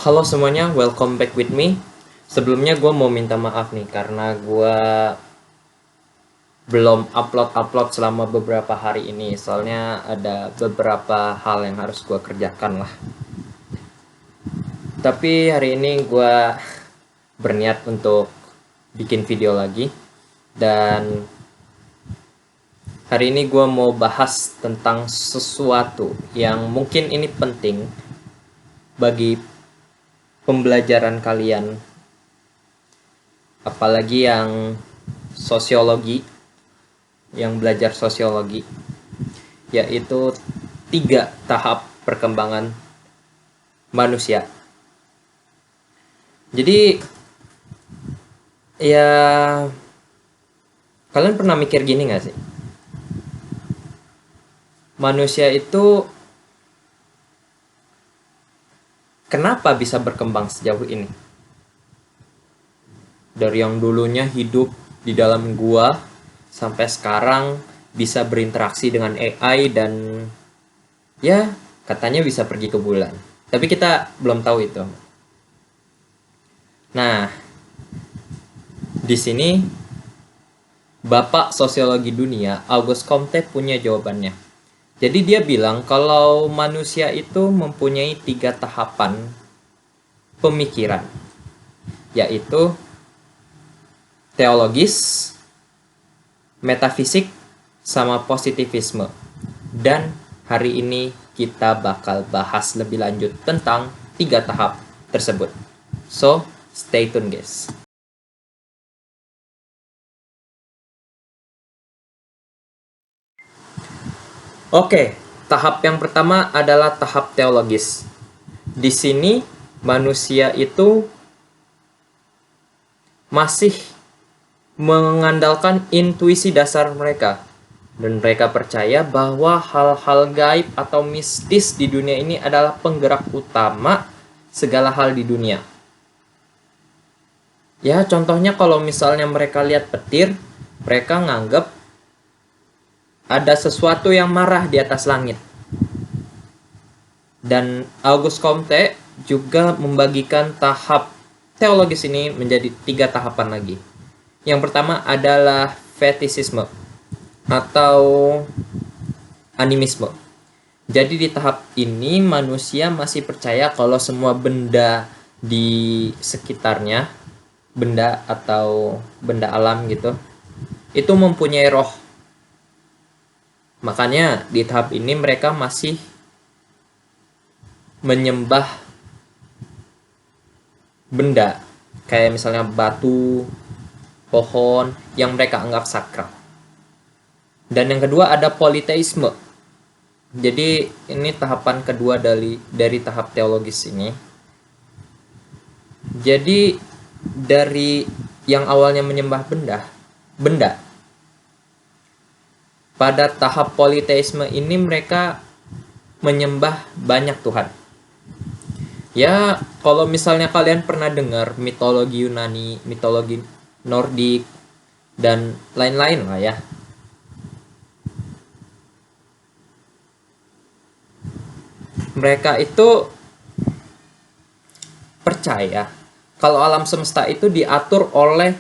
Halo semuanya, welcome back with me. Sebelumnya gue mau minta maaf nih karena gue belum upload selama beberapa hari ini. Soalnya ada beberapa hal yang harus gue kerjakan lah. Tapi hari ini gue berniat untuk bikin video lagi. Dan hari ini gue mau bahas tentang sesuatu yang mungkin ini penting bagi pembelajaran kalian, apalagi yang belajar sosiologi, yaitu 3 tahap perkembangan manusia. Jadi ya, kalian pernah mikir gini gak sih? Manusia itu kenapa bisa berkembang sejauh ini? Dari yang dulunya hidup di dalam gua sampai sekarang bisa berinteraksi dengan AI dan ya katanya bisa pergi ke bulan. Tapi kita belum tahu itu. Nah, di sini Bapak Sosiologi Dunia Auguste Comte punya jawabannya. Jadi dia bilang kalau manusia itu mempunyai 3 tahapan pemikiran, yaitu teologis, metafisik, sama positivisme. Dan hari ini kita bakal bahas lebih lanjut tentang 3 tahap tersebut. So, stay tune guys. Oke, tahap yang pertama adalah tahap teologis. Di sini manusia itu masih mengandalkan intuisi dasar mereka. Dan mereka percaya bahwa hal-hal gaib atau mistis di dunia ini adalah penggerak utama segala hal di dunia. Ya, contohnya kalau misalnya mereka lihat petir, mereka nganggap ada sesuatu yang marah di atas langit. Dan Auguste Comte juga membagikan tahap teologis ini menjadi 3 tahapan lagi. Yang pertama adalah fetisisme atau animisme. Jadi di tahap ini manusia masih percaya kalau semua benda di sekitarnya, benda atau benda alam gitu, itu mempunyai roh. Makanya di tahap ini mereka masih menyembah benda, kayak misalnya batu, pohon, yang mereka anggap sakral. Dan yang kedua ada politeisme. Jadi ini tahapan kedua dari tahap teologis ini. Jadi dari yang awalnya menyembah benda, pada tahap politeisme ini mereka menyembah banyak Tuhan. Ya, kalau misalnya kalian pernah dengar mitologi Yunani, mitologi Nordik, dan lain-lain lah ya. Mereka itu percaya kalau alam semesta itu diatur oleh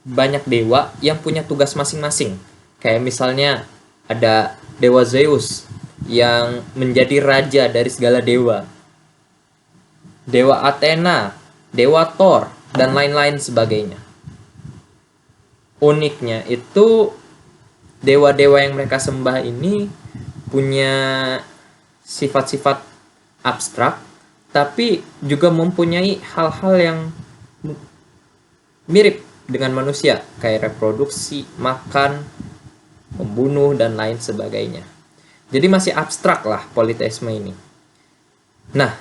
banyak dewa yang punya tugas masing-masing. Kayak misalnya ada dewa Zeus yang menjadi raja dari segala dewa, dewa Athena, dewa Thor, dan lain-lain sebagainya. Uniknya itu dewa-dewa yang mereka sembah ini punya sifat-sifat abstrak, tapi juga mempunyai hal-hal yang mirip dengan manusia, kayak reproduksi, makan, membunuh, dan lain sebagainya. Jadi masih abstrak lah politeisme ini. Nah,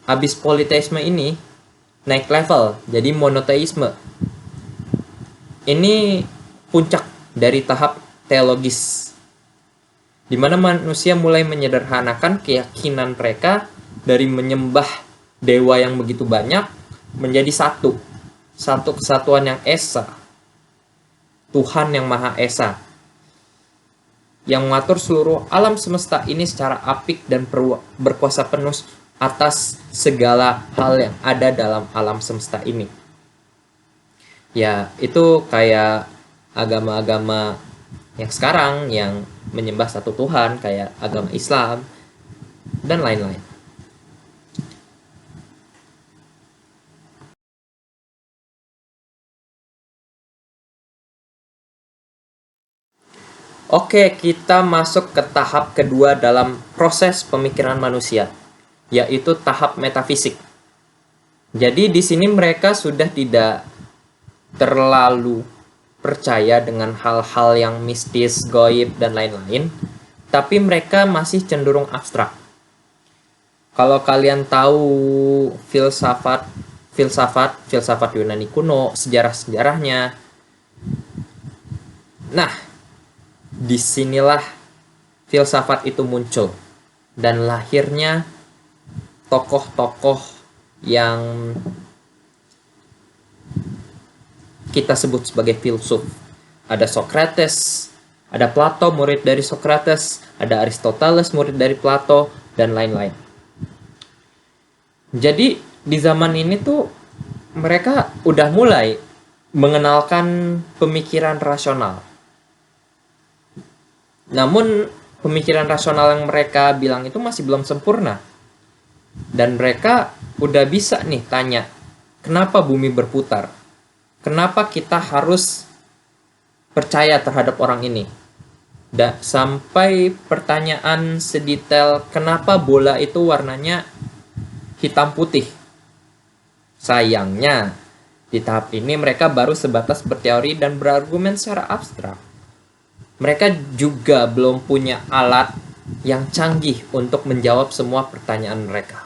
habis politeisme ini naik level jadi monoteisme. Ini puncak dari tahap teologis, di mana manusia mulai menyederhanakan keyakinan mereka dari menyembah dewa yang begitu banyak menjadi satu kesatuan yang esa, Tuhan yang Maha Esa, yang mengatur seluruh alam semesta ini secara apik dan berkuasa penuh atas segala hal yang ada dalam alam semesta ini. Ya, itu kayak agama-agama yang sekarang yang menyembah satu Tuhan, kayak agama Islam dan lain-lain. Oke, kita masuk ke tahap kedua dalam proses pemikiran manusia, yaitu tahap metafisik. Jadi di sini mereka sudah tidak terlalu percaya dengan hal-hal yang mistis, goib, dan lain-lain, tapi mereka masih cenderung abstrak. Kalau kalian tahu filsafat Yunani kuno, sejarah-sejarahnya, nah, disinilah filsafat itu muncul dan lahirnya tokoh-tokoh yang kita sebut sebagai filsuf. Ada Socrates, ada Plato murid dari Socrates, ada Aristoteles murid dari Plato, dan lain-lain. Jadi di zaman ini tuh mereka udah mulai mengenalkan pemikiran rasional. Namun pemikiran rasional yang mereka bilang itu masih belum sempurna. Dan mereka udah bisa nih tanya, kenapa bumi berputar? Kenapa kita harus percaya terhadap orang ini? Dan sampai pertanyaan sedetail kenapa bola itu warnanya hitam putih. Sayangnya, di tahap ini mereka baru sebatas berteori dan berargumen secara abstrak. Mereka juga belum punya alat yang canggih untuk menjawab semua pertanyaan mereka.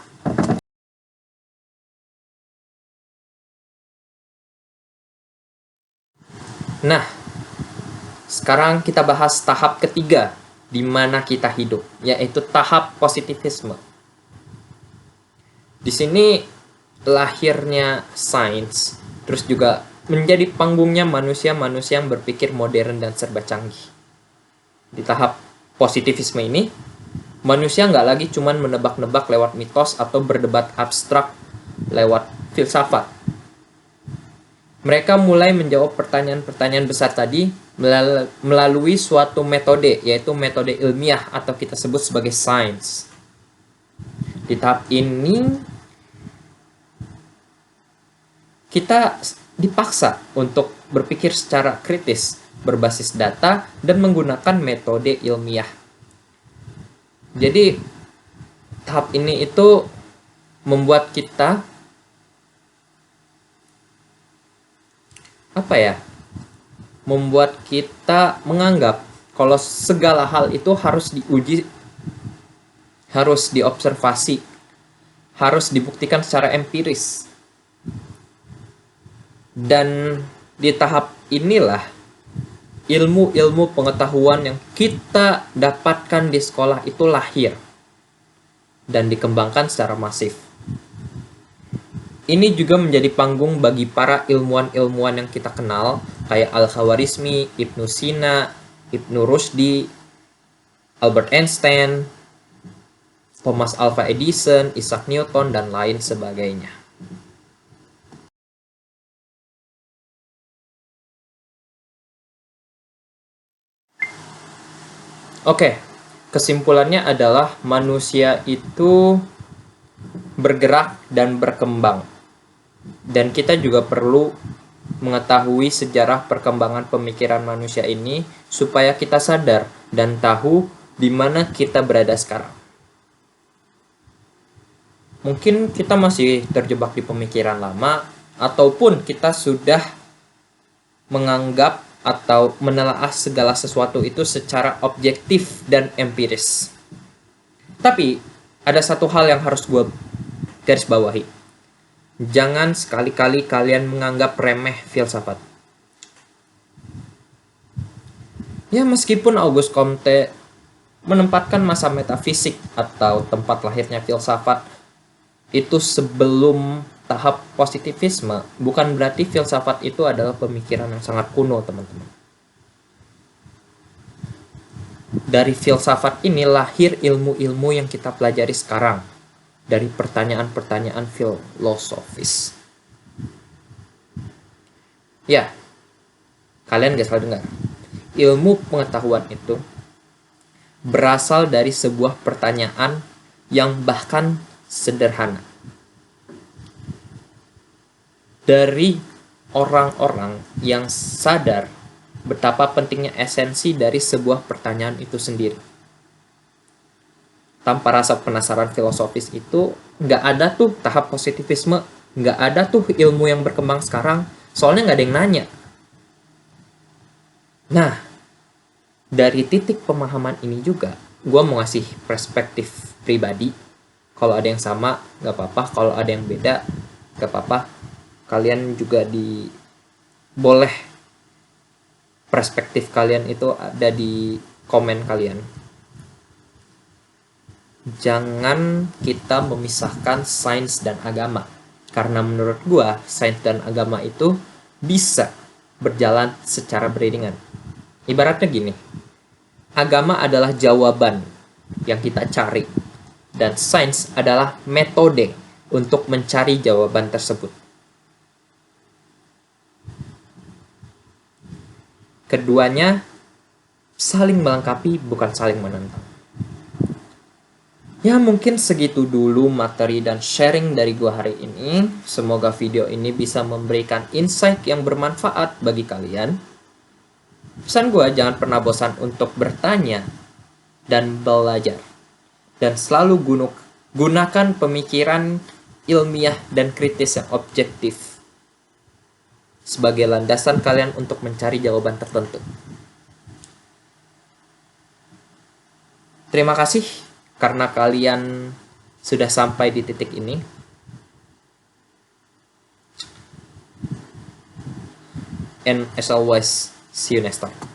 Nah, sekarang kita bahas tahap ketiga di mana kita hidup, yaitu tahap positivisme. Di sini lahirnya sains, terus juga menjadi panggungnya manusia-manusia yang berpikir modern dan serba canggih. Di tahap positivisme ini, manusia nggak lagi cuman menebak-nebak lewat mitos atau berdebat abstrak lewat filsafat. Mereka mulai menjawab pertanyaan-pertanyaan besar tadi melalui suatu metode, yaitu metode ilmiah atau kita sebut sebagai sains. Di tahap ini, kita dipaksa untuk berpikir secara kritis, berbasis data, dan menggunakan metode ilmiah. Jadi, tahap ini itu membuat kita membuat kita menganggap kalau segala hal itu harus diuji, harus diobservasi, harus dibuktikan secara empiris. Dan di tahap inilah ilmu-ilmu pengetahuan yang kita dapatkan di sekolah itu lahir dan dikembangkan secara masif. Ini juga menjadi panggung bagi para ilmuwan-ilmuwan yang kita kenal, kayak Al-Khawarizmi, Ibnu Sina, Ibnu Rushdi, Albert Einstein, Thomas Alva Edison, Isaac Newton, dan lain sebagainya. Oke, kesimpulannya adalah manusia itu bergerak dan berkembang. Dan kita juga perlu mengetahui sejarah perkembangan pemikiran manusia ini supaya kita sadar dan tahu di mana kita berada sekarang. Mungkin kita masih terjebak di pemikiran lama, ataupun kita sudah menganggap atau menelaah segala sesuatu itu secara objektif dan empiris. Tapi ada satu hal yang harus gue garis bawahi. Jangan sekali-kali kalian menganggap remeh filsafat. Ya, meskipun Auguste Comte menempatkan masa metafisik atau tempat lahirnya filsafat itu sebelum tahap positivisme, bukan berarti filsafat itu adalah pemikiran yang sangat kuno, teman-teman. Dari filsafat ini lahir ilmu-ilmu yang kita pelajari sekarang, dari pertanyaan-pertanyaan filosofis. Ya, kalian gak salah dengar. Ilmu pengetahuan itu berasal dari sebuah pertanyaan yang bahkan sederhana. Dari orang-orang yang sadar betapa pentingnya esensi dari sebuah pertanyaan itu sendiri. Tanpa rasa penasaran filosofis itu, nggak ada tuh tahap positivisme, nggak ada tuh ilmu yang berkembang sekarang, soalnya nggak ada yang nanya. Nah, dari titik pemahaman ini juga, gue mau ngasih perspektif pribadi. Kalau ada yang sama, nggak apa-apa. Kalau ada yang beda, nggak apa-apa. Kalian juga boleh perspektif kalian itu ada di komen kalian. Jangan kita memisahkan sains dan agama. Karena menurut gua, sains dan agama itu bisa berjalan secara beriringan. Ibaratnya gini, agama adalah jawaban yang kita cari, dan sains adalah metode untuk mencari jawaban tersebut. Keduanya saling melengkapi, bukan saling menentang. Ya, mungkin segitu dulu materi dan sharing dari gua hari ini. Semoga video ini bisa memberikan insight yang bermanfaat bagi kalian. Pesan gua, jangan pernah bosan untuk bertanya dan belajar. Dan selalu gunakan pemikiran ilmiah dan kritis yang objektif sebagai landasan kalian untuk mencari jawaban tertentu. Terima kasih karena kalian sudah sampai di titik ini. And as always, see you next time.